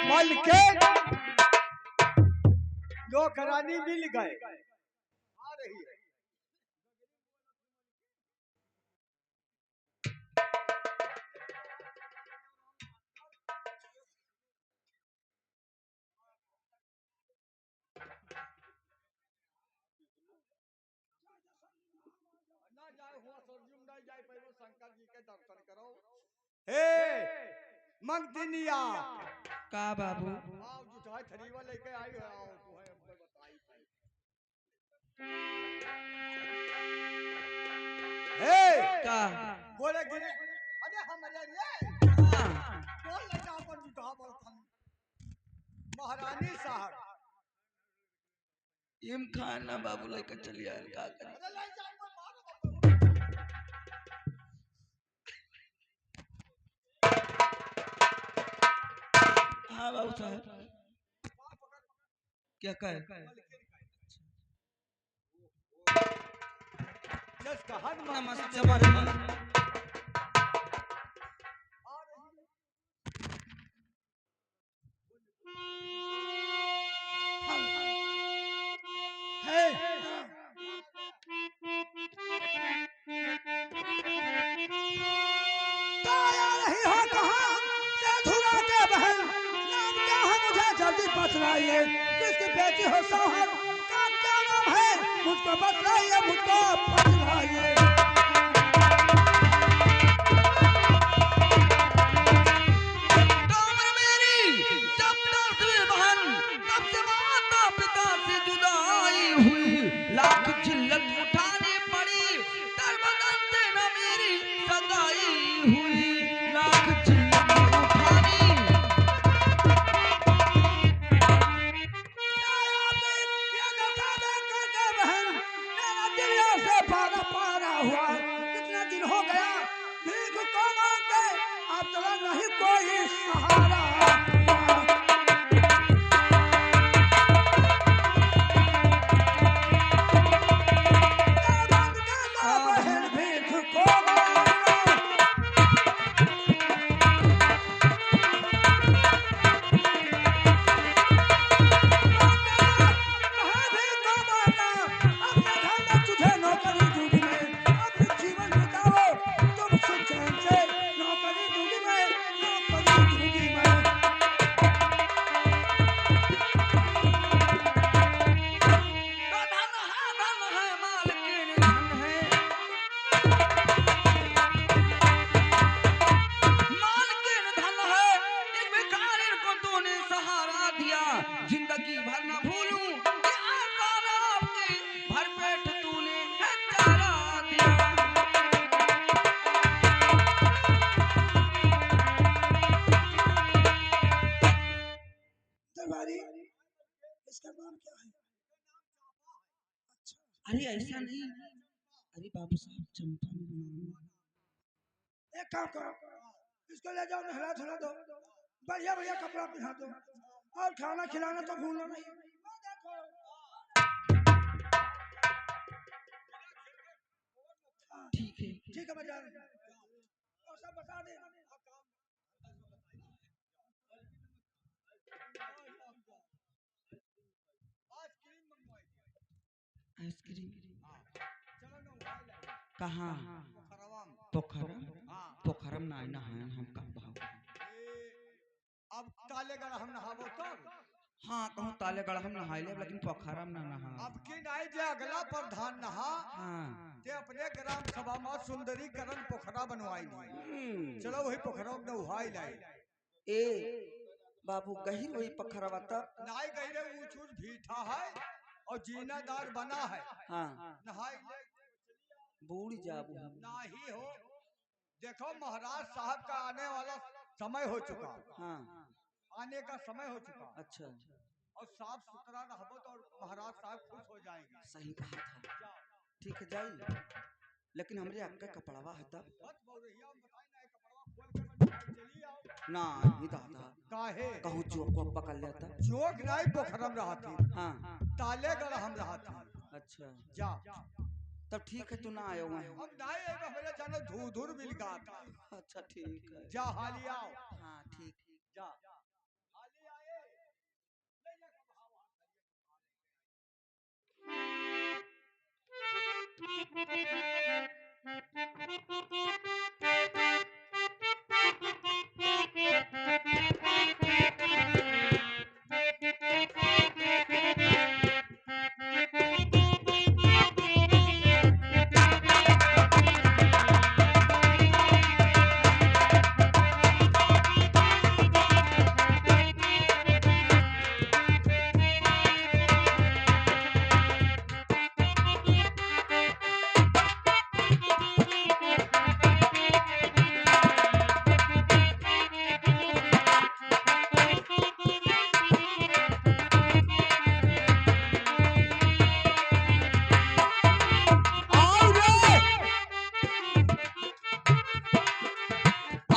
मल के नौकरानी मिल गए। आ रही है। ना जाए हुआ सरजुम नहीं जाए पहले शंकर जी के दर्शन करो। हे मंगतिनिया का बाबू आओ जुटाई थरीवा लेके आई हो। आओ तू है अब बताई। हे का बोले गिरे अरे हमरे रे बोल ले जा पर जुटा बर्तन महारानी साहब इम खाना बाबू लेकर चली आए का करे। अरे ले जा पर मारो। हाँ बाबू साहब क्या कहे जस कहा नमस्ते महाराज। बतलाइए किसकी बेटी हो सोहर का क्या नाम है मुझको बतलाइए मुझको बतलाइए। लाख जिल्लत उठानी पड़ी तर बदन से न मेरी सगाई हुई। लाख जिल्लत उठानी पारा पारा हुआ कितना दिन हो गया भीख को मांगते अब चला नहीं कोई सहारा। जिंदगी भर न भूलूं कि आसारा आपकी भरपेट तूने है चारा दिया। दरबारी इसका नाम क्या है? अच्छा अरे ऐसा नहीं अरे बाबू साहब चंपा में एक काम करो इसको ले जाओ नहला धुला दो बढ़िया बढ़िया कपड़ा पहना दो और खाना खिलाना तो भूलना नहीं। ठीक है मैं जा रहा हूं और सब बता दे। आइसक्रीम कहाँ पोखरा पोखरम ना आना है हम कब भाव अब तालेगढ़ हम नहाबो तो हाँ कहूँ तालेगढ़ हम नहाए ले लेकिन पोखरम ना नहा। अब की नाई जे अगला प्रधान नहा हाँ ते अपने ग्राम सभा में सुंदरीकरण पोखरा बनवाई चलो वही पोखरा में नहाई लाई। ए बाबू गहिर वही पोखरवा तब नाई गहिरे ऊंच ऊंच भीठा है और जीनादार बना है। हाँ नहाई ले बूढ़ जाबू नाही हो। देखो महाराज साहब का आने वाला समय हो चुका। हाँ आने का समय हो चुका। अच्छा और साफ सुथरा रहबो तो महाराज साहब खुश हो जाएंगे। सही कहा था ठीक है जाइए लेकिन हमरे अक्का कपड़वा है तब ना ही दादा काहे कहूँ चौक को पकड़ लेता जोक नहीं पोखरम रहा थी। हाँ तालेगढ़ हम रहा था। अच्छा जा तब ठीक है तू ना आयो वहाँ अब नहीं आएगा मेरे जानो धूर धूर मिल गया। अच्छा ठीक है जा हाली आओ। हाँ ठीक जा हाली आए। आओ रे।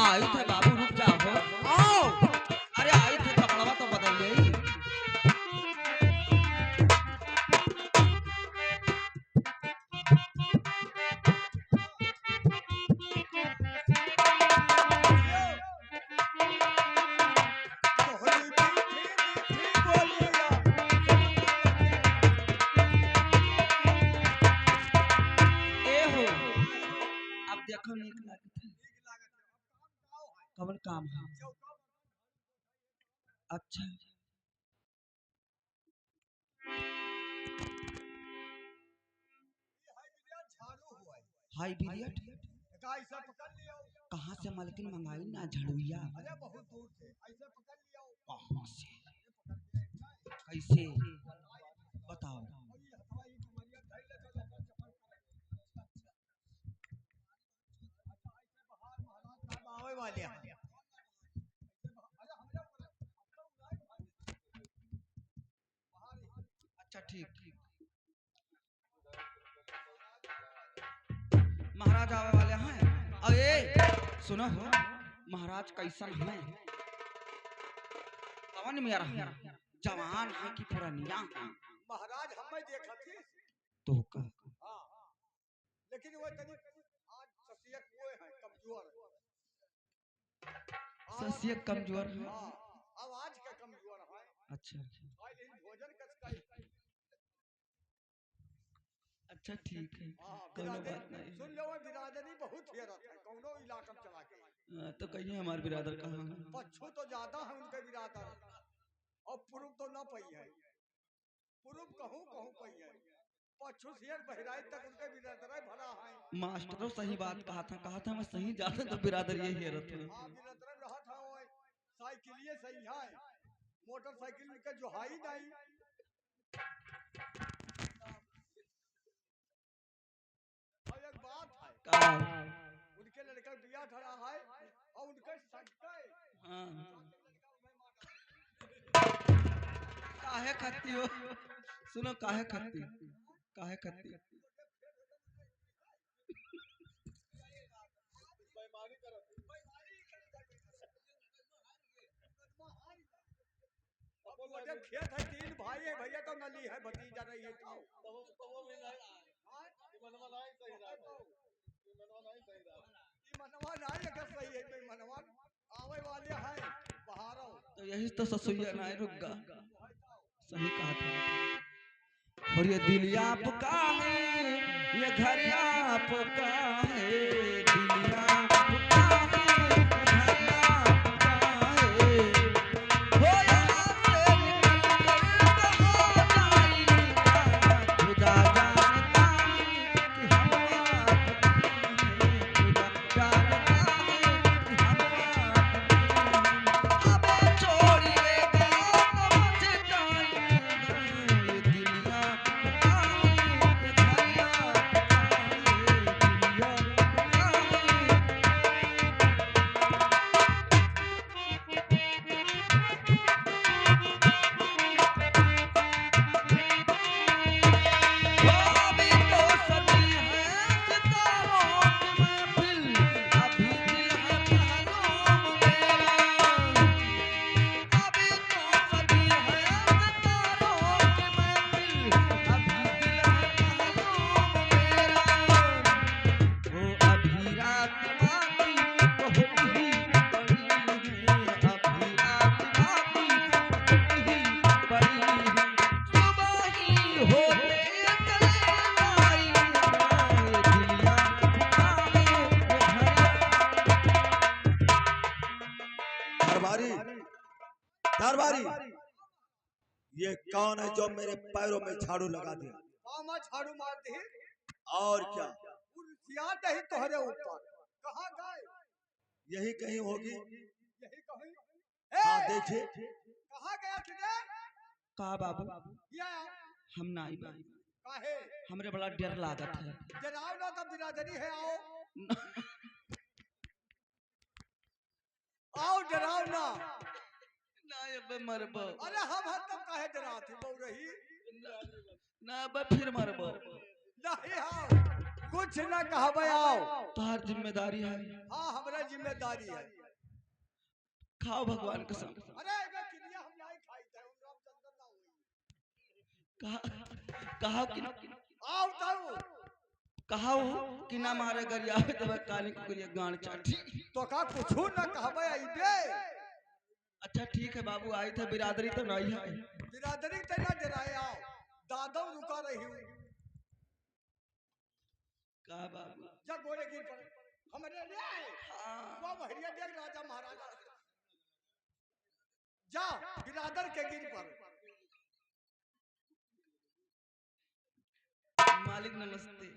आई थे बाबू, रुक जाओ। आओ। अरे आई थे, कपड़वा तो बदल गई। तोहरी मीठी मीठी बोलिया ए हो, अब देखो नीक लागत है। कवन काम है? अच्छा, झाड़ू हुआ है हाय बिरियट। का ऐसा पकड़ लियो कहाँ से मालकिन मंगाई ना झड़ुइया? अरे बहुत दूर से ऐसे पकड़ लियो कहाँ से? कैसे? बताओ। और ये हथवाई कमरिया धर ले तो लगा चपल अच्छा ऐसे बाहर महाराज साहब आवे वाले हैं अरे हमरा अच्छा ठीक। महाराज आवे वाले हैं। अरे सुनो हो, महाराज कैसन हैं? कवन में रहा? जवान है कि पुरानिया है? महाराज हमें देखा थी तो का हाँ लेकिन वो तनी आज ससियत वो है कमजोर ससियत कमजोर है। हाँ आवाज का कमजोर है अच्छा और लेकिन भोजन कसका अच्छा ठीक है, हाँ कोनो बात नहीं। सुन लो बिरादरी बहुत हेरत है कौनो इलाका में चला के तो कहिए हमारे बिरादर कहाँ है? पच्छू तो ज्यादा है उनके बिरादर और पूर्व तो ना पई है पूर्व कहूँ कहूँ पई है पच्छू शेर बहराइच तक उनके बिरादर भरा है मास्टरों सही बात कहा था मैं सही जाता तो बिरादर यही हेरत है। हाँ बिरादर रहा था वो साइकिलिए सही है मोटरसाइकिल के जो हाई नहीं और एक बात है का उनके लड़का बिया धरा है और उनके सटके हाँ। काहे खाती हो? सुनो काहे खाती? काहे खाती? जब खेत है तीन भाई है भैया तो नली है भतीजा रही है मनवा नहीं अगर सही है कोई मनवा आवे वाले हैं बहारो तो यही तो ससुइया नहीं रुक गा। सही कहा था। और ये दिल आपका है, ये घर आपका है, दिल आपका है, घर आपका है। हो यहाँ से निकल कर कहाँ जाएगा, खुदा जानता है कि हम आपके हैं, खुदा जानता है कि हम आपके हैं। अबे छोड़िएगा तो पछताइएगा, ये दिल आपका है, ये घर आपका है, दिल आपका दरबारी, ये कौन है जो मेरे पैरों में झाड़ू लगा दिया? मामा झाड़ू मार दी और क्या? सियार नहीं तोहरे ऊपर। कहाँ गए? यही कहीं होगी। यही कहीं। हाँ देखिए। कहाँ गया तुझे? का बाबू या हम ना आई बाबू, काहे? हमरे बड़ा डर लागत है। जनाब ना तब बिरादरी है, आओ आओ डराओ ना। ना अब मरबो, अरे हम तब काहे डराते बहु रही? ना अब फिर मरबो। नहीं आओ, कुछ ना कहबे, आओ। तोहार जिम्मेदारी है। हाँ हमरा जिम्मेदारी है। खाओ भगवान कसम। अरे बे किनिया हम नहीं खाई थे, उन रामचंद्र ना हुई। कहा कि आओ ताऊ। कहा कि ना मारे गरिया तब काली कुकुरिया गान चाटी। तो का कुछ ना कहबे आइबे। अच्छा ठीक है बाबू, आई थे बिरादरी तो नहीं है। बिरादरी ते ना डराए, आओ। दादा रुका रही हूँ। का बाबू जा गोरे गिर पड़े हमरे ले आए। हाँ। वो भैया देख राजा महाराजा। जा बिरादर के गिर पर। मालिक नमस्ते।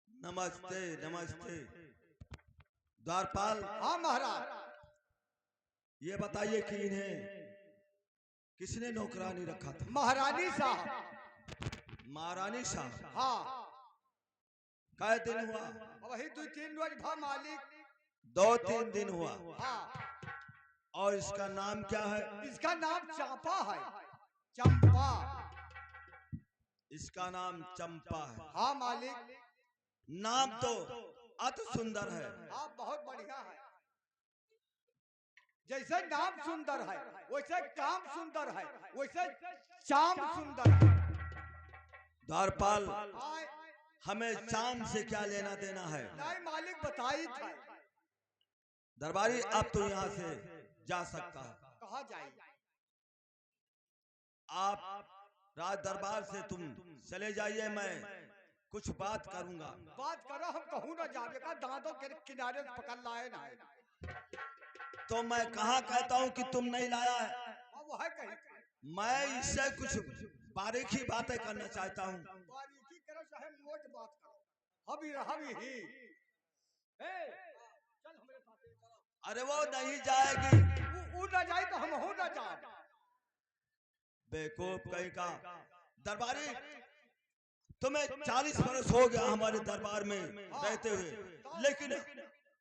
नमस्ते नमस्ते। द्वारपाल, हाँ महाराज। ये बताइए कि इन्हें किसने नौकरानी रखा था? महारानी साहब। महारानी साहब। हाँ कै दिन हुआ? वही 2-3 रोज भा मालिक। 2-3 दिन हुआ। हाँ और इसका नाम क्या है? इसका नाम चांपा है। चंपा। इसका नाम चंपा है। हाँ मालिक। नाम तो अति सुंदर है। हाँ बहुत बढ़िया है। जैसे नाम सुंदर है वैसे काम सुंदर है, वैसे चाम सुंदर है। द्वारपाल, आए, हमें चांद से क्या लेना देना है? नहीं मालिक बताई था। दरबारी अब तो यहाँ से जा सकता है। कहा जाए? आप राज दरबार से तुम चले जाइए, मैं कुछ बात करूंगा। बात करो, हम कहूँ ना जावे का, दांतों के किनारे से पकड़ लाए ना। तो मैं कहाँ कहता हूँ कि तुम नहीं लाया है? वो है कहीं। मैं इससे कुछ बारीकी बातें करना चाहता हूँ। बारीकी करो चाहे मोट बात करो, हबी ही। चल हमारे साथ। अरे वो नहीं जाएगी। वो ना जाए तो हम हो ना जाए। बेवकूफ कहीं का। दरबारी, तुम्हें 40 वर्ष हो गया हमारे दरबार में रहते हुए, लेकिन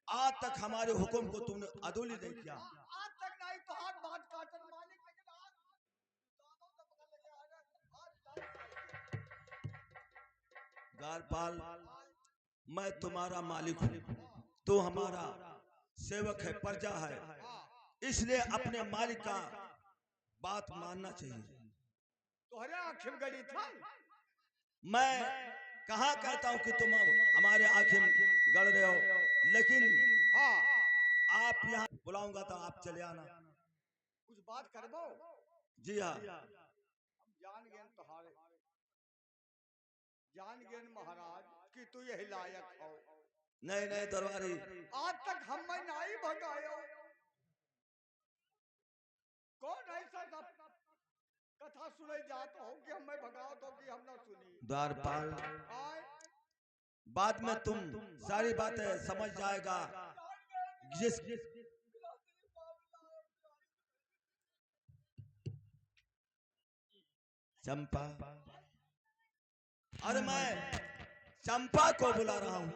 आज तक हमारे हुक्म को तुमने अदुली नहीं किया। आज तक नहीं तो हाथ बात काटन मालिक, लेकिन आज दांतों से पकड़ लगे द्वारपाल, मैं तुम्हारा मालिक हूँ, तू हमारा सेवक है, प्रजा है, इसलिए अपने मालिक का बात मानना चाहिए। तोहरे आँखें में गड़ी था। मैं कहाँ कहता हूँ कि तुम हमारे आँखें में गड़ रहे हो, लेकिन हाँ आप यहाँ बुलाऊंगा तो आप चले आना। कुछ बात करबो। जी हाँ। हम जान गए तुम्हारे, जान गए महाराज कि तू यही लायक हो। नहीं नहीं दरबारी, आज तक हम नहीं भगायो। कौन ऐसा कथा सुने जात हो कि हमें भगाओ तो कि हम ना सुनी? द्वारपाल, आए बाद में तुम सारी बातें समझ जाएगा। जिस चंपा, अरे मैं चंपा को बुला रहा हूँ।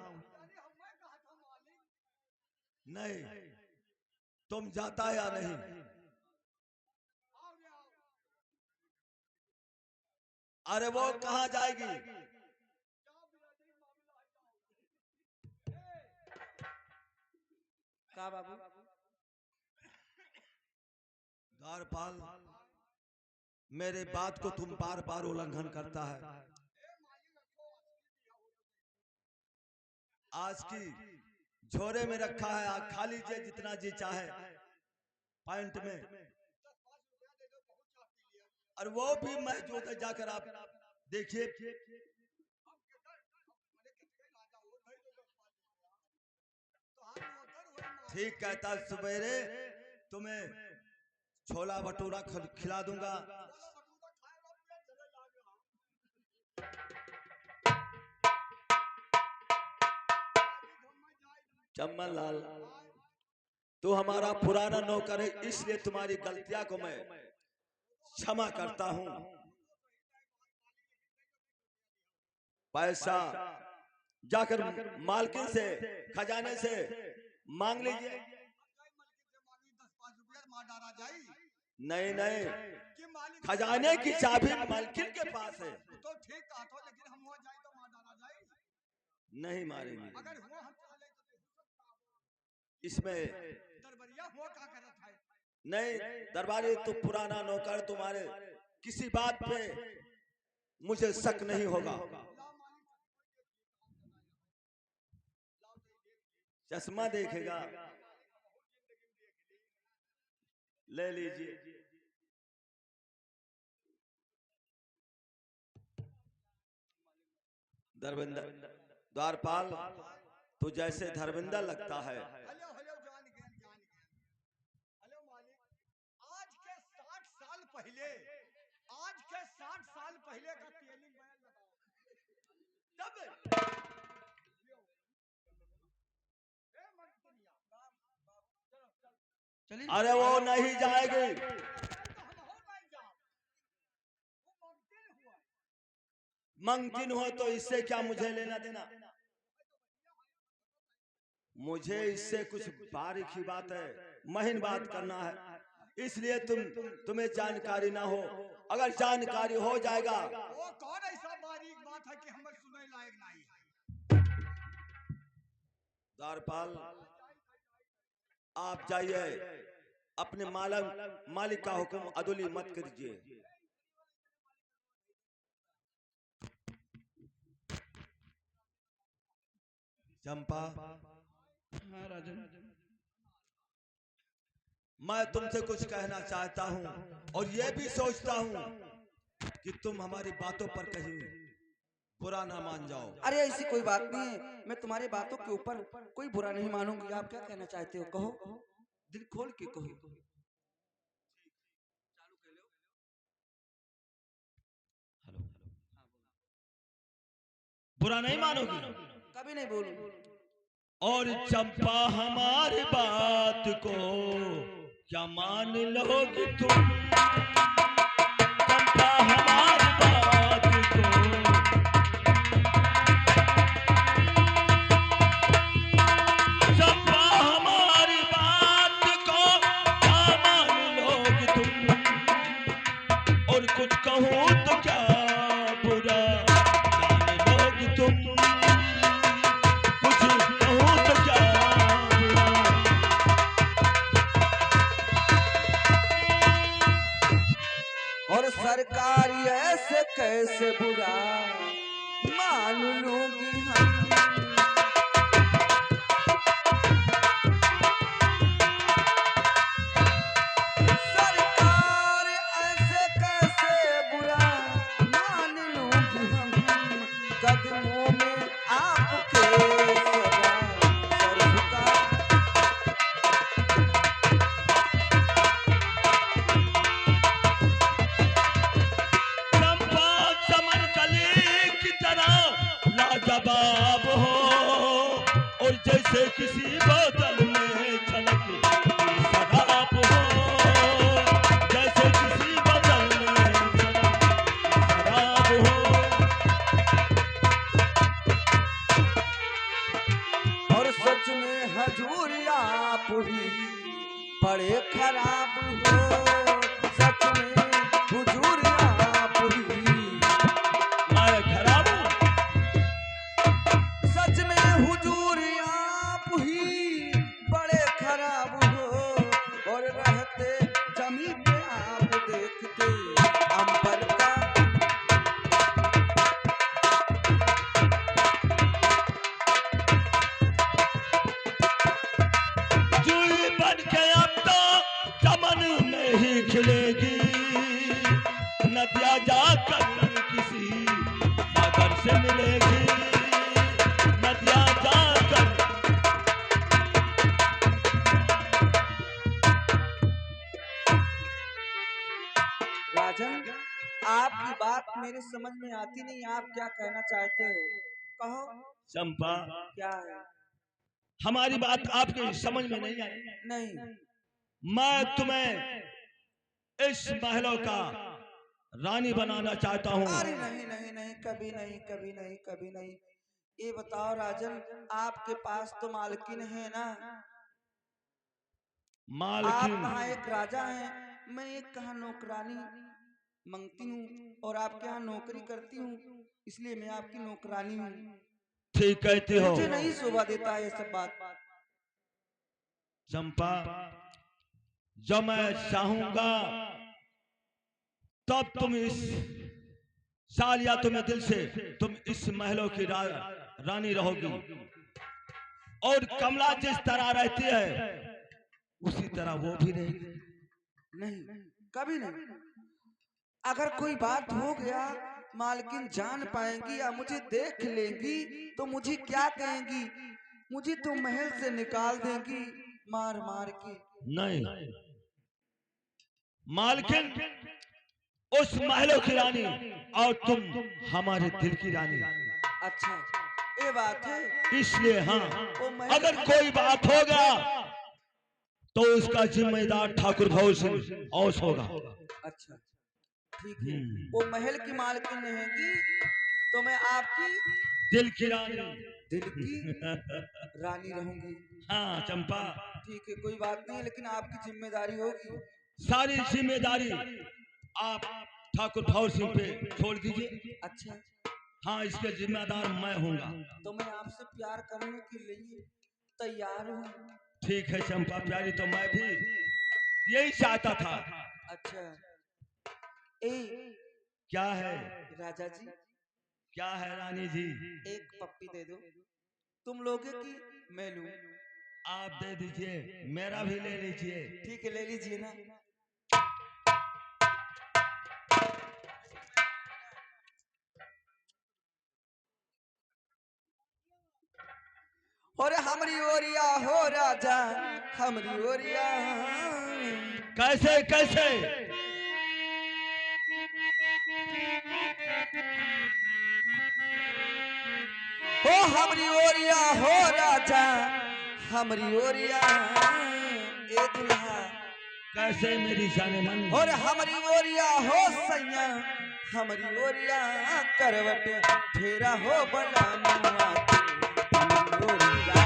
नहीं, तुम जाता या नहीं? अरे वो कहाँ जाएगी? का बाबू? द्वारपाल, मेरे बात को तुम बार बार उल्लंघन करता है। आज की झोरे में रखा है, आज खा लीजिए जितना जी चाहे पॉइंट में। और वो भी मैं जो जाकर आप देखिए। ठीक कहता सवेरे तुम्हें छोला भटूरा खिला दूंगा। चमन लाल, तू हमारा पुराना नौकर है, इसलिए तुम्हारी गलतियां को मैं क्षमा करता हूं। पैसा जाकर मालकिन से, खजाने से मांग लीजिए। नहीं नहीं, खजाने की चाबी मालकिन के पास है। तो ठीक कहा तो, लेकिन हम हो जाए तो मार डाला जाए। नहीं मारेंगे। अगर वो हम चले तो इसमें दरबारिया हुआ क्या करता है? नहीं दरबारी, तू पुराना नौकर, तुम्हारे किसी बात पे मुझे शक नहीं होगा। चश्मा देखेगा, ले लीजिए। धर्मेंद्र द्वारपाल, तू जैसे धर्मेंद्र लगता है। हेलो हेलो, जान गया जान गया। हेलो मालिक, आज के 60 साल पहले, आज के 60 साल पहले का तेलिंग बयान बताओ। तब चलिए। अरे वो नहीं जाएगी। मुमकिन हो तो इससे क्या मुझे लेना देना? मुझे इससे कुछ बारीकी बात है, महीन बात करना है, इसलिए तुम्हें जानकारी ना हो। अगर जानकारी हो जाएगा, वो कौन ऐसा बारीक बात है कि हमें सुनने लायक नहीं है? द्वारपाल, आप जाइए, अपने मालिक का हुक्म अदुली मत कीजिए। चंपा, हाँ राजन, मैं तुमसे कुछ कहना चाहता हूँ और ये भी सोचता हूँ कि तुम हमारी बातों पर कहीं बुरा ना मान जाओ। अरे ऐसी कोई बात नहीं है, मैं तुम्हारी बातों के ऊपर कोई बुरा नहीं मानूंगी। आप क्या कहना चाहते हो, कहो, दिल खोल के कहो। बुरा नहीं मानोगी? कभी नहीं बोलूंगी। और चंपा, हमारी बात को क्या मान लोगी तुम? चंपा, हमारी बात को चंपा, हमारी बात को क्या मान लोगी तुम? और कुछ कहूँ तो क्या बुरा जान लोगी तुम? और सरकारी ऐसे कैसे बुरा मान लूंगी हम? सरकार ऐसे कैसे बुरा मान लूंगी हम? कदमों में आपके सदा सर झुका। लाजवाब हो और जैसे किसी बोतल में छलकी शराब हो, जैसे किसी बोतल में छलकी शराब हो। और सच में हजूर आप ही बड़े खराब हो। सच में हुजूर आप ही मैं खराब हूँ? सच में हुजूर आप ही बड़े खराब हो। और रहते जमी पे आप देखते अंबर का। जुई बन के अब तो चमन में ही खिलेगी, नदिया जाकर किसी सागर से मिलेगी, नदिया जाकर। राजन, आपकी बात मेरे समझ में आती नहीं, आप क्या कहना चाहते हो? कहो। चंपा, क्या है? हमारी बात आपके समझ में नहीं आई। नहीं। मैं तुम्हें इस महलों का रानी बनाना चाहता हूँ। अरे नहीं नहीं नहीं, कभी नहीं, कभी नहीं, कभी नहीं। ये बताओ राजन, आपके पास तो मालकिन है ना? आप मालकिन? कहाँ एक राजा हैं, मैं एक कहाँ नौकरानी मंगती हूँ, और आपके यहाँ नौकरी करती हूँ, इसलिए मैं आपकी नौकरानी हूँ। ठीक कहती हो। मुझे नहीं शोभा देता है ये सब बात। चंपा, जब मैं चाहूंगा तब तुम इस साल या तुम्हें दिल से तुम इस महलों की रानी रहोगी, और कमला जिस तरह रहती है उसी तरह वो भी रहेगी। नहीं, कभी नहीं। अगर कोई बात हो गया, मालकिन जान पाएंगी या मुझे देख लेंगी तो मुझे क्या कहेंगी? मुझे तो महल से निकाल देंगी मार मार के। नहीं, मालकिन उस महलों की रानी और तुम हमारे दिल की रानी। अच्छा, ये बात है। इसलिए हाँ, वो महल अगर कोई बात होगा तो उसका जिम्मेदार ठाकुर भव सिंह औस होगा। अच्छा, ठीक है। वो महल की मालकिन रहेंगी तो मैं आपकी दिल की रानी, दिल की रानी रहूंगी। हाँ चंपा, ठीक है, कोई बात नहीं, लेकिन आपकी जिम्मेदारी होगी। सारी जिम्मेदारी आप ठाकुर भव सिंह पे छोड़ दीजिए। अच्छा, हाँ, इसके जिम्मेदार मैं हूँगा। तो मैं आपसे प्यार करने के लिए तैयार हूँ। ठीक है चंपा प्यारी, तो मैं भी यही चाहता था। अच्छा, ए क्या है राजा जी, क्या है रानी जी? एक पप्पी दे दो। तुम लोगे कि मैं लूं? आप दे दीजिए, मेरा भी ले लीजिए। ठीक है, ले लीजिए ना। और हमरी ओरिया हो राजा, हमरी ओरिया। कैसे कैसे? हो हमरी ओरिया हो राजा, हमरी ओरिया। ए दुल्हा, कैसे मेरी जाने मन? और हमरी ओरिया हो सैया, हमरी ओरिया करवट फेरा हो बला मुआ के। हमरी ओरिया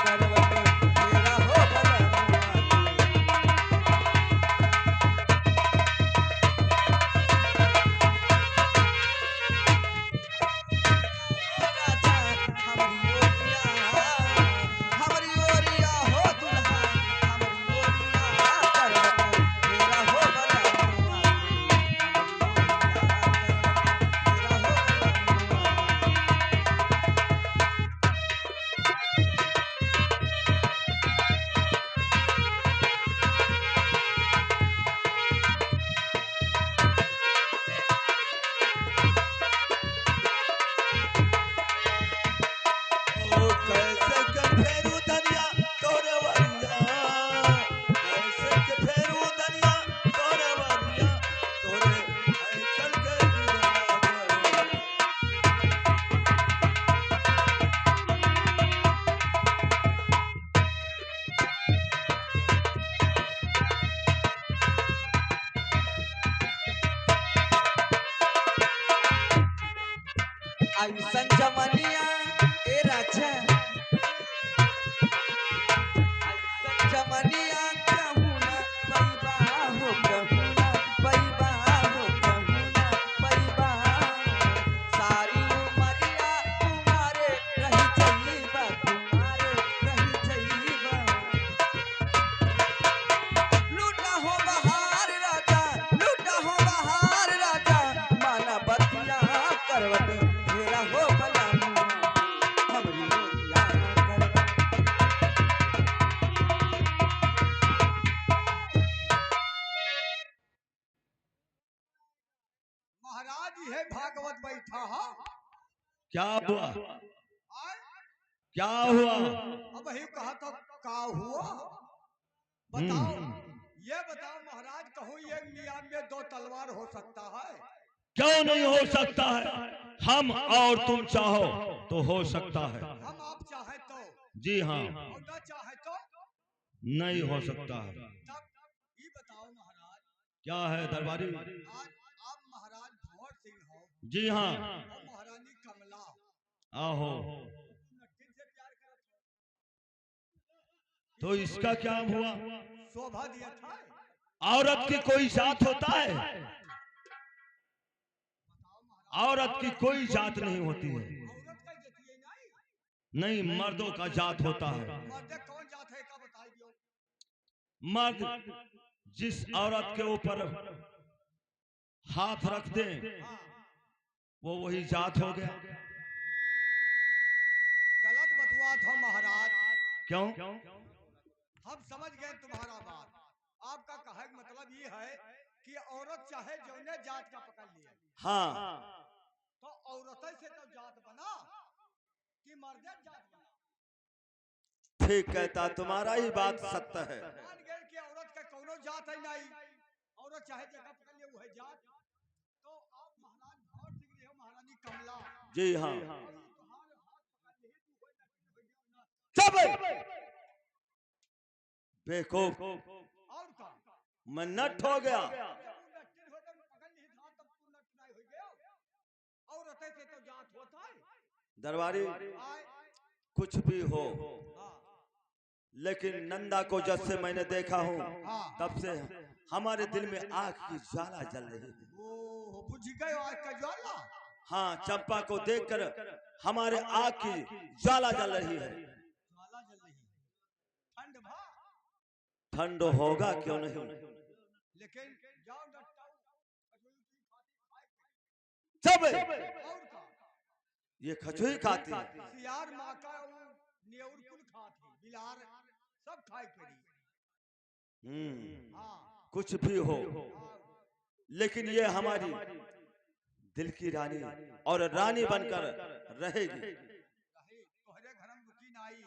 करवट फेरा हो बला मुआ के। राजा हमरी ओरिया, हमरी ओरिया हो दुल्हा, हमरी ओरिया करवट फेरा हो बला मुआ के। ओ कैसे के फेरू दरिया तोरे वरिया, कैसे के फेरू दरिया तोरे वरिया, तोरे ऐसन के दीवाना करो। ऐसन जमनिया ए राजा, ऐसन जमनिया कहूँ ना पैबा हो, कहूँ ना पैबा हो, कहूँ ना पैबा। सारी उमरिया तुम्हारे रही जाइबा, तुम्हारे रही जाइबा। लूटा हो बहार राजा, लूटा हो बहार राजा, माना बतिया करवट फेरा हो बला मुआ के। हमरी ओरिया करवट। महाराज ये भागवत बैठा हा क्या हुआ? आय? क्या हुआ? अब ही कहा तो का हुआ बताओ। ये बताओ महाराज, कहूँ ये मियाँ में दो तलवार हो सकता है? क्यों नहीं हो सकता है? हम और तुम चाहो तो हो सकता है। हम आप चाहे तो, जी हाँ, और न चाहे तो नहीं हो सकता है। तब ये बताओ महाराज, क्या है दरबारी? आज आप महाराज भंवर सिंह हो जी हाँ, और महारानी कमला, आहो, नट्टिन से प्यार करत हो, तो इसका क्या हुआ? शोभा दिया था? औरत की कोई जात होता है? बताओ महाराज, औरत की कोई जात नहीं होती है। औरत का जाती है नहीं? नहीं, मर्दों का जात होता है। मर्दे कौन जात है का बताई दियो। मर्द जिस औरत के ऊपर हाथ रख दे हाँ, वो वही जात हो गया। गलत बतुआ था महाराज, क्यों? हम समझ गए तुम्हारा बात। आपका कहे का मतलब ये है कि औरत चाहे जौने जात का पकड़ लिए, हाँ, तो औरत से तो जात बना कि मर्दे जात बना। ठीक कहता, तुम्हारा ही बात सत्य है। मान गए कि औरत का कोनो जात है नहीं, औरत चाहे जगह पकड़ लिए वो है जात। तो आप महाराज भंवर सिंह रहे हो, महारानी कमला, जी हाँ, और तुम्हारे हाथ पकड़ लिए तू होए ना सब बेवकूफ, और का मैं नट हो गया। जब तू नट्टिन हो तब पकड़ लिए था, तब तू नट नहीं हो गया। औरत से तो जात होता है। दरबारी आए, कुछ भी हो, हाँ, लेकिन नंदा को जब से मैंने देखा हूँ हाँ, तब से हमारे दिल में आग की ज्वाला जल रही है। वो बुझ गए आग का ज्वाला। हाँ, चंपा को देखकर हमारे आग की ज्वाला जल रही है। ज्वाला जल रही है, ठंड भा, ठंड होगा क्यों नहीं? लेकिन जाओ डटाओ, कचौड़ी की खाती खाए सब और का ये खचोई खाती है। सियार माँ का वो नेउर कुल खाती, बिलार सब खाई पड़ी। हाँ, कुछ भी हो, हाँ, लेकिन ये हमारी दिल की रानी और रानी बनकर रहेगी। रहे तोहरे घर में रुकी नाई।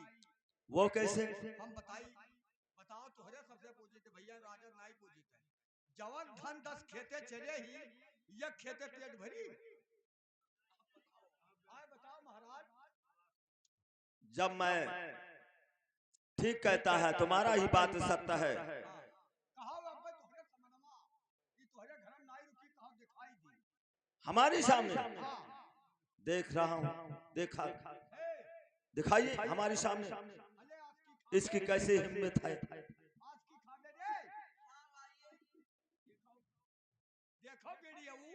वो कैसे? हम बताओ तोहरे सबसे पूछे थे भैया, राजा नाई पूछी थे, जवन धन 10 खेते चले ही, ये खेते पेट भरी। आए बताओ महाराज, जब मैं ठीक कहता है, तुम्हारा ही बात सत्य है। कहा अब तोहरे समनमा कि तोहरे घर में नाई रुकी, कहा दिखाई दी। हमारे सामने हाँ, देख रहा हूँ, देखा, हे, दिखाइए हमारे सामने। अले आज की इसकी कैसे हिम्मत है? आज की खा दे रे। देखो बेड़ी है वो,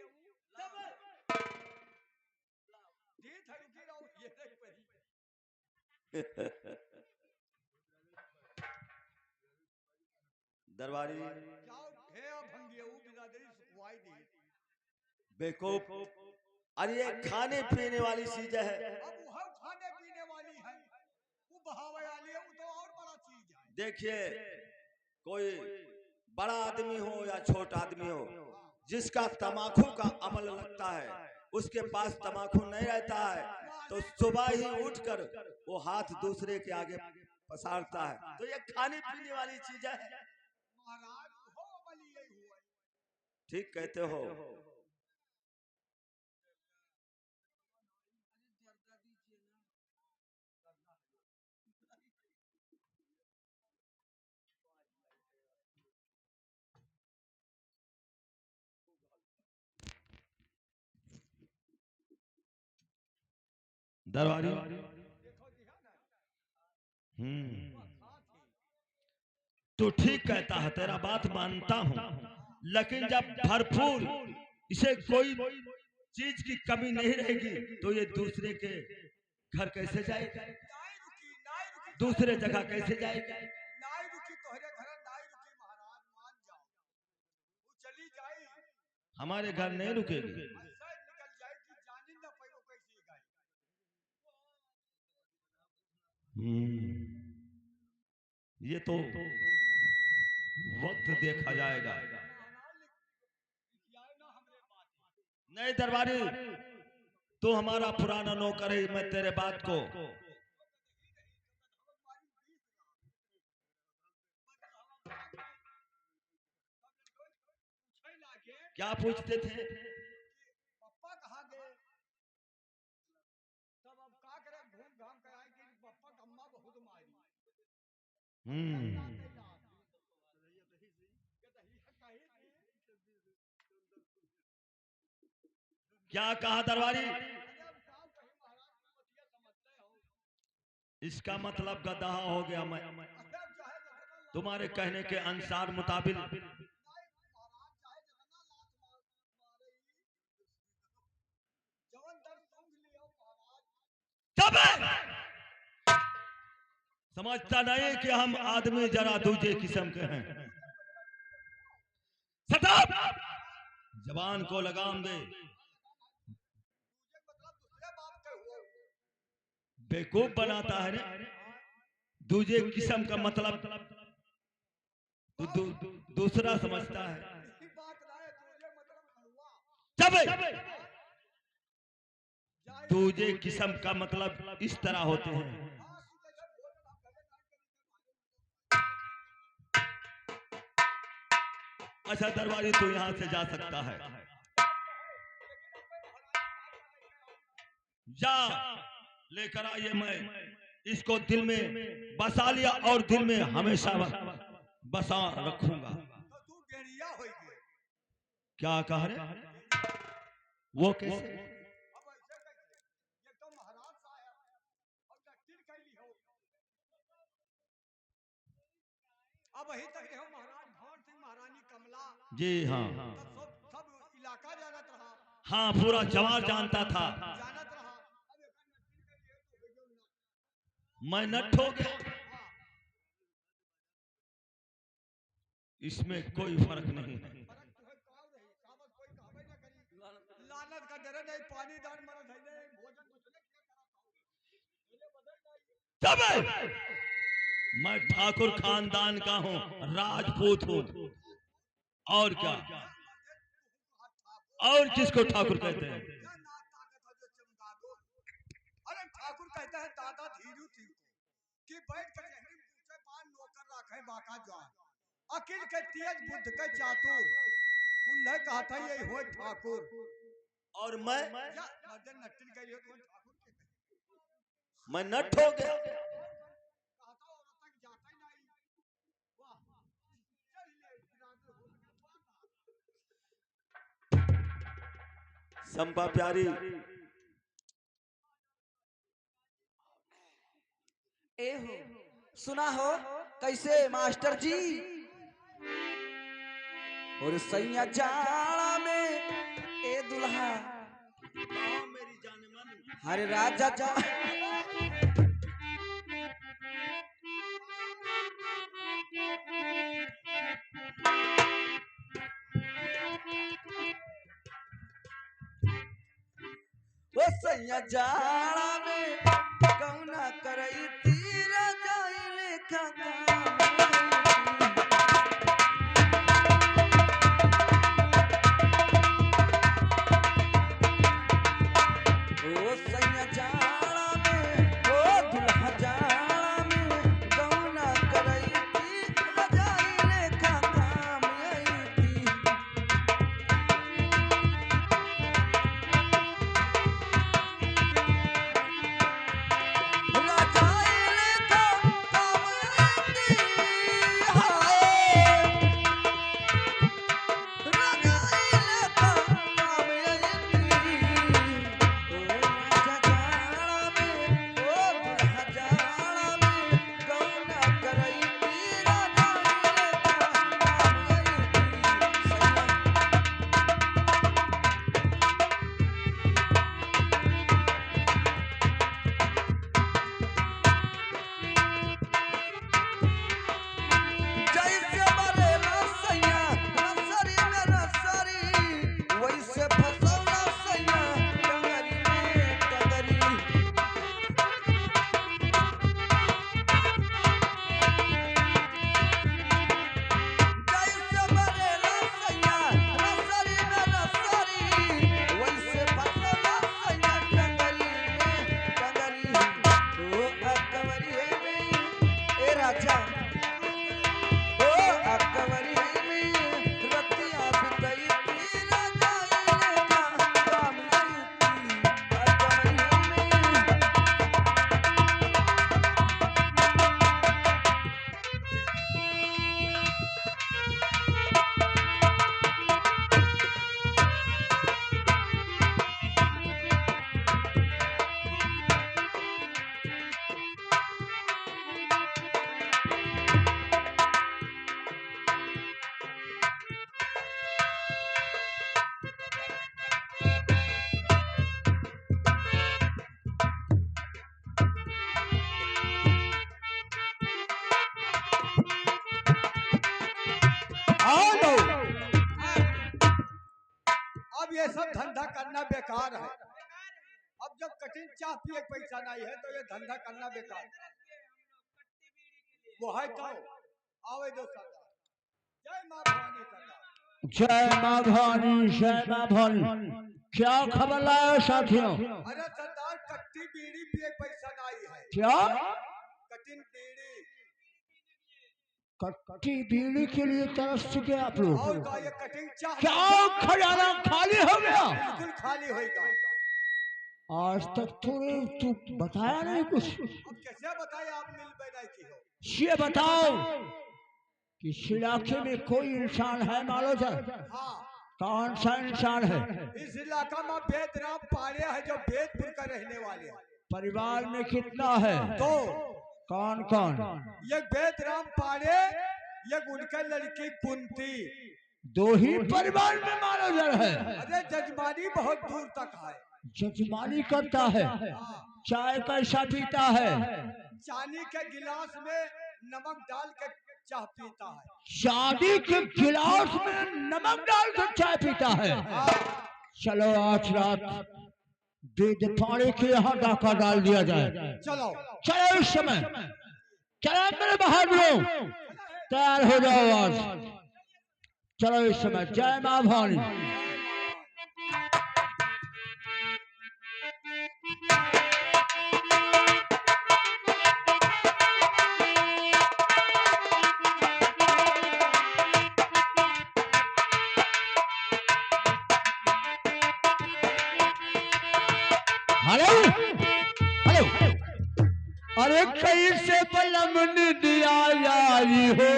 जीत है रुकी रहो, ये देख परी। दरबारी जाओ हे भंगे वो बिरादरी सुखवाई दी। बेवकूफ, अरे ये खाने पीने वाली चीज है। अब वो खाने पीने वाली है, वो बहावे वाली है, वो तो और बड़ा चीज है। देखिए, कोई बड़ा आदमी हो या छोटा आदमी हो, जिसका तमाकू का अमल लगता है, उसके पास तमाकू नहीं रहता है, तो सुबह ही उठकर वो हाथ दूसरे के आगे पसारता है। तो ये खाने पीने वाली चीज है। महाराज हो अमली यही हुआ। ठीक कहते हो। दरबारी देखो दिया ना, खा थी। तो ठीक कहता है, तेरा बात मानता हूँ, लेकिन जब भरपूर इसे कोई चीज की कमी नहीं रहेगी तो ये दूसरे के घर कैसे जाएगा? नाई रुकी दूसरे जगह कैसे जाएगा? नाई रुकी तोहरे घर नाई रुकी महाराज, मान जाओ वो चली जाई, हमारे घर नहीं रुकेगी। ऐसा निकल जाए कि जानी न पाइबो कैसी गई। ये तो वक्त देखा जाएगा। नहीं दरबारी, तू हमारा पुराना नौकर है, मैं तेरे बात को क्या पूछते थे? पप्पा कहाँ गए? तब अब का करे, घूम घाम कर आए कि पप्पा का अम्मा बहुत मारी। क्या कहा दरबारी? इसका मतलब गधा हो गया मैं। तुम्हारे कहने के अनुसार मुताबिक समझता नहीं कि हम आदमी जरा दूसरे किस्म के हैं। सताब जबान को लगाम दे। बेवकूफ बनाता है ना। दूसरे किस्म का मतलब दूसरा समझता है। दूसरे किस्म का मतलब इस तरह होते हैं। अच्छा दरबारी तो यहां से जा सकता है। जा लेकर आइए, मैं इसको दिल में बसा लिया और दिल में हमेशा बसा रखूंगा। क्या कह रहे? वो कैसे? अब वही तक रहे महाराज भवन सिंह महारानी कमला। जी हाँ, सब इलाका जानत रहा। हाँ पूरा जवार जानता था। जानत रहा। मैं नट हो गया, इसमें कोई फर्क नहीं है। लानत का डर नहीं, पानी दान मरद है नहीं, भोजन तब मैं ठाकुर खानदान का हूँ, राजपूत हूँ। और क्या? और किसको ठाकुर कहते हैं? अरे ठाकुर कहते हैं दादा धीरू थी कि बैठ कर पूछे पान नौकर रखे बाका जवान, अकिल के तेज बुद्ध के चातुर, उन्हें कहा था ये हो ठाकुर। और मैं नट्टिन के लिए तो ठाकुर कहते मैं नट हो गया। संपा प्यारी, ए हो सुना हो कैसे मास्टर जी? और सैया जाड़ा में ए दुल्हा मेरी जाने मन। हरे राजा जा वो सैया जाड़ा में कौना करई तीरा जाइले खाका। ओ सैया जाड़ा में ओ दुल्हा जाड़ा में कौना करई तीरा जाइले खाका में आई थी। ये सब धंधा करना बेकार है। अब जब कटिंग चाह पिए पैसा नहीं है तो ये धंधा करना बेकार है। वो है तो आवे दो सरदार। जय माँ भवानी सरदार। जय माँ भवानी, जय माँ भवानी। क्या खबर लाया साथियों? अरे सरदार कट्टी बीड़ी पिए पैसा नहीं है। क्या? कटिंग बीड़ी। कट्टी बीड़ी के लिए तरस चुके आप लोग? और का ये कटिंग चाह क्या खजाना खाली हो गया? बिल्कुल खाली होगा। आज तक तू बताया नहीं कुछ। अब कैसे बताए आप मिल नहीं की हो? ये बताओ कि इस इलाके में कोई इंसान है मालूम है? हाँ। कौन सा इंसान है? इस इलाका में बेदराम पाड़े है जो बेदपुर का रहने वाले हैं। परिवार में कितना है? दो। कौन कौन? ये बेदराम पाड़े, ये उनका लड़की कुंती। दो ही परिवार में माना जा रहा है। अरे जजमानी बहुत दूर तक है। जजमानी करता है। चाय कैसा पीता है? चांदी के गिलास में नमक डाल के चाय पीता है। शादी के गिलास में नमक डाल कर चाय पीता है। चलो आज रात वेद पाड़े के यहाँ डाका डाल दिया जाए। चलो चलो इस समय चलो मेरे बहादुरों, तैयार हो जाओ आज। चलो इस समय। जय माँ भवानी। Hello hello. अरे कैसे बलम दिया यारी हो,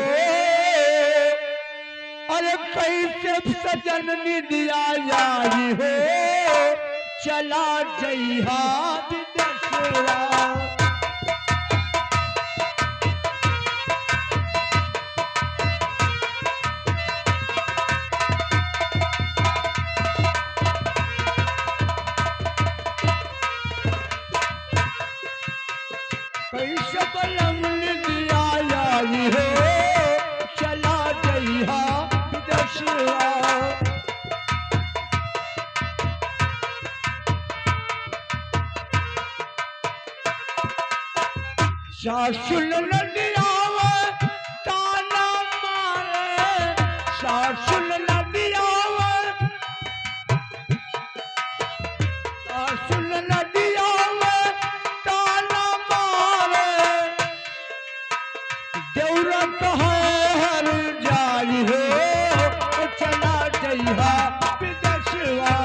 अरे कैसे सजन दिया यारी हो, चला जइहा विदेशवा। कैसे बलम दिया यारी हो, चला जइहा विदेशवा। सासुल नदियावे ताना मारे, सासुल नदियावे, सासुल नदियावे ताना मारे, दौरत है हर जाई हो, चला जइहा विदेशवा।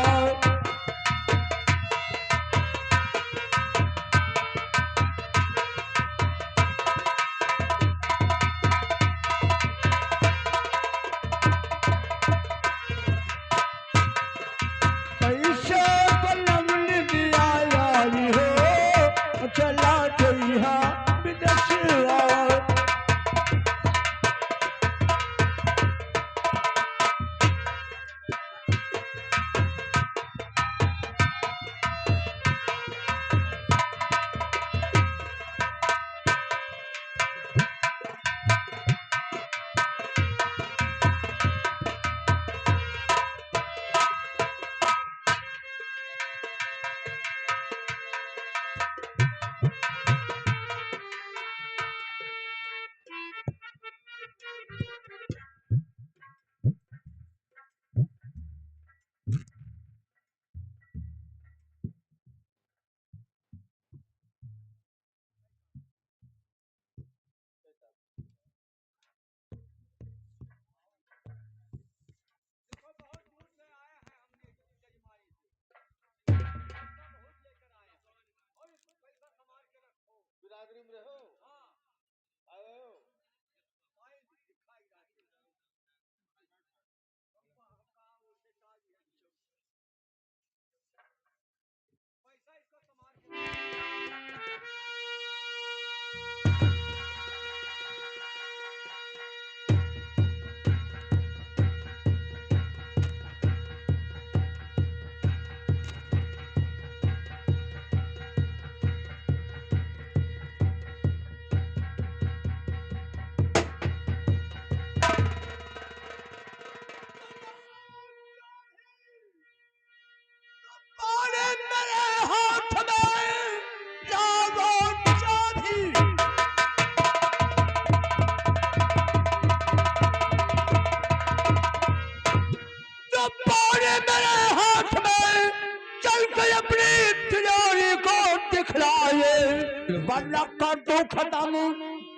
वरना कर दो खत्म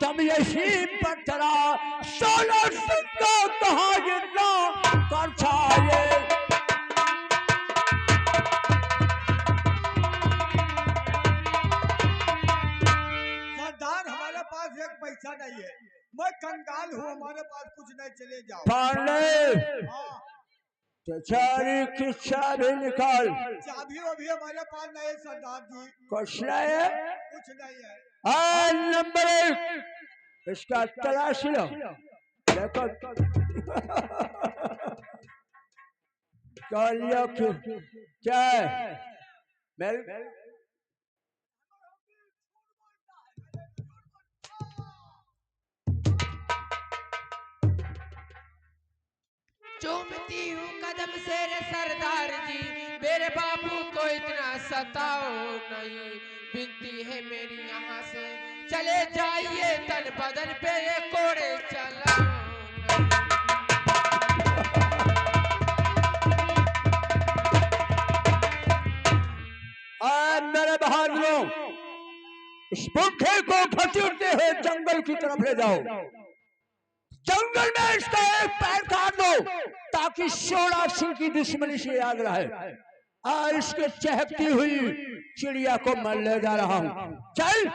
तब यही पर चला 16 सिंगा कहा गिरना कर छाए। सरदार हमारे पास एक पैसा नहीं है, मैं कंगाल हूँ, हमारे पास कुछ नहीं, चले जाओ। पाले हाँ, तो चारी की चाबी निकाल। चाबी अभी हमारे पास नहीं है सरदार जी, कुछ नहीं है। कुछ नहीं है। नंबर 1 इसका तलाश लो। देखो कालिया क्या है मेरे चूमती हूँ कदम से रे सरदार जी, मेरे बापू को इतना सताओ नहीं, विनती है मेरी यहाँ से चले जाइए, तन बदन पे ये कोड़े चलाओ नहीं। मेरे बहादुरों, इस भूखे को घसीटते हुए जंगल की तरफ ले जाओ। जंगल में इसका एक पैर काट दो ताकि 16 सिंह की दुश्मनी से याद रहे। और इसके चहकती हुई चिड़िया को मैं ले जा रहा हूं। चल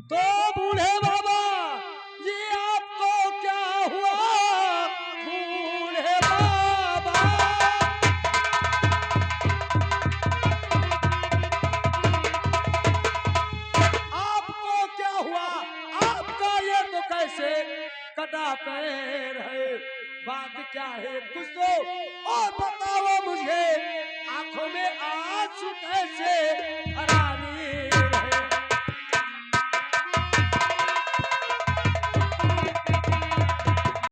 तो बूढ़े बाबा जी आपको क्या हुआ? बूढ़े बाबा आपको क्या हुआ? आपका ये तो कैसे कदा पैर है, बात क्या है कुछ तो और बताओ मुझे। आंखों में आंसू कैसे